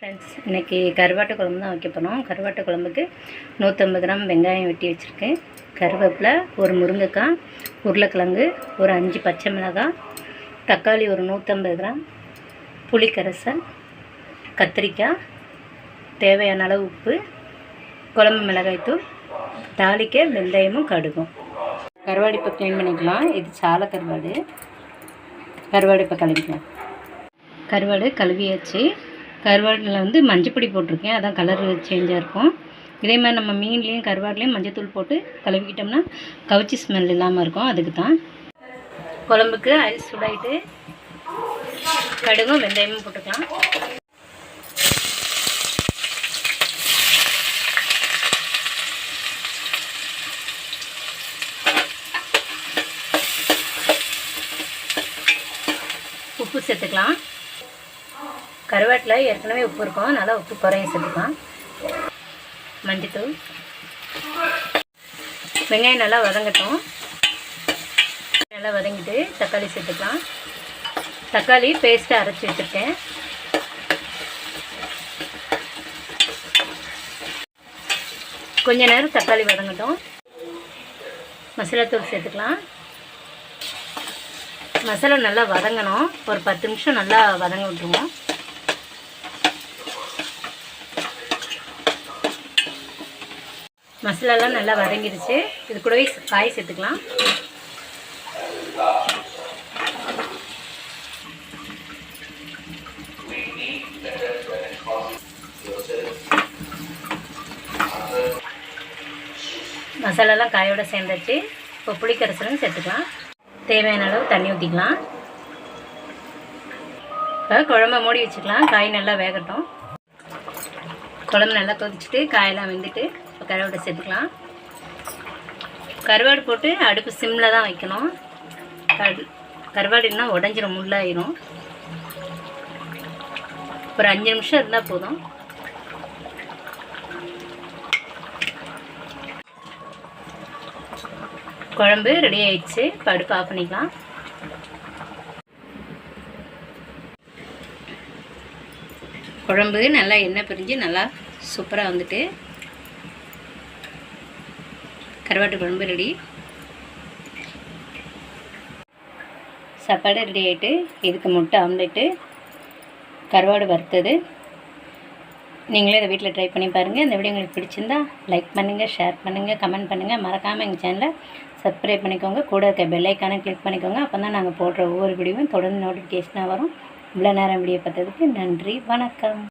Friends, இன்றைக்கி கருவாட்டு குழம்பு தான் வைக்க போகிறோம். கருவாட்டு குழம்புக்கு 150 கிராம் வெங்காயம் வெட்டி வச்சுருக்கேன். கருவேப்பிலை, ஒரு முருங்கைக்காய், உருளைக்கிழங்கு, ஒரு 5 பச்சை மிளகாய், தக்காளி ஒரு 150 கிராம், புளிக்கரைசல், கத்திரிக்காய், தேவையான அளவு உப்பு, குழம்பு மிளகாய்த்தூள், தாளிக்க வெந்தயமும் கடுகும். கருவாடு இப்போ க்ளீன் பண்ணிக்கலாம். இது சாலை கருவாடு. கருவாடு இப்போ கழுவிக்கலாம். கருவாடு கழுவியாச்சு. கருவாடில் மஞ்சப்பொடி போட்டிருக்கேன், அதான் கலர் சேஞ்சாக இருக்கும். இதே மாதிரி நம்ம மீன்லேயும் கருவாடுலேயும் மஞ்சத்தூள் போட்டு கழுவிக்கிட்டோம்னா கவுச்சி ஸ்மெல் இல்லாமல் இருக்கும். அதுக்கு தான். குழம்புக்கு அரிசி சூடாயிட்டு கடுகும் வெந்தயமும் போட்டுக்கலாம். உப்பு சேர்த்துக்கலாம். கருவாட்டில் ஏற்கனவே உப்பு இருக்கும், நல்லா உப்பு குறைய சேர்த்துக்கலாம். மஞ்சத்தூள். வெங்காயம் நல்லா வதங்கட்டும். நல்லா வதங்கிட்டு தக்காளி சேர்த்துக்கலாம். தக்காளி பேஸ்ட்டை அரைச்சி வச்சுருக்கேன். கொஞ்ச நேரம் தக்காளி வதங்கட்டும். மசாலாத்தூள் சேர்த்துக்கலாம். மசாலா நல்லா வதங்கணும். ஒரு 10 நிமிஷம் நல்லா வதங்க விட்டுருவோம். மசாலாலாம் நல்லா வதங்கிடுச்சு. இது கூடவே காய் சேர்த்துக்கலாம். மசாலாலாம் காயோடு சேர்ந்துச்சு. இப்போ புளிக்கரைசலும் சேர்த்துக்கலாம். தேவையான அளவு தண்ணி ஊற்றிக்கலாம். இப்போ குழம்ப மூடி வச்சுக்கலாம். காய் நல்லா வேகட்டும். குழம்பு நல்லா கொதிச்சுட்டு காயெல்லாம் வெந்துட்டு இப்போ கருவாடை சேர்த்துக்கலாம். கருவாடு போட்டு அடுப்பு சிம்மில் தான் வைக்கணும். கருவாடுன்னா உடஞ்சிரும், முள்ளாயிரும். ஒரு 5 நிமிஷம் இருந்தால் போதும். குழம்பு ரெடி ஆயிடுச்சு. இப்போ அடுப்பு ஆஃப் பண்ணிக்கலாம். குழம்பு நல்லா எண்ணெய் பிரிஞ்சு நல்லா சூப்பராக வந்துட்டு கருவாட்டு குழம்பு ரெடி. சாப்பாடு ரெடி ஆகிட்டு இதுக்கு முட்டை ஆம்லேட்டு, கருவாடு வறுத்தது. நீங்களே இதை வீட்டில் ட்ரை பண்ணி பாருங்கள். இந்த வீடியோ உங்களுக்கு பிடிச்சிருந்தா லைக் பண்ணுங்கள், ஷேர் பண்ணுங்கள், கமெண்ட் பண்ணுங்கள். மறக்காமல் எங்கள் சேனலை சப்ஸ்கிரைப் பண்ணிக்கோங்க. கூட இருக்க பெல் ஐக்கானை கிளிக் பண்ணிக்கோங்க. அப்போ தான் நாங்கள் போடுற ஒவ்வொரு வீடியோவும் தொடர்ந்து நோட்டிஃபிகேஷனாக வரும். இவ்வளோ நேரம் வீடியோ பார்த்ததுக்கு நன்றி. வணக்கம்.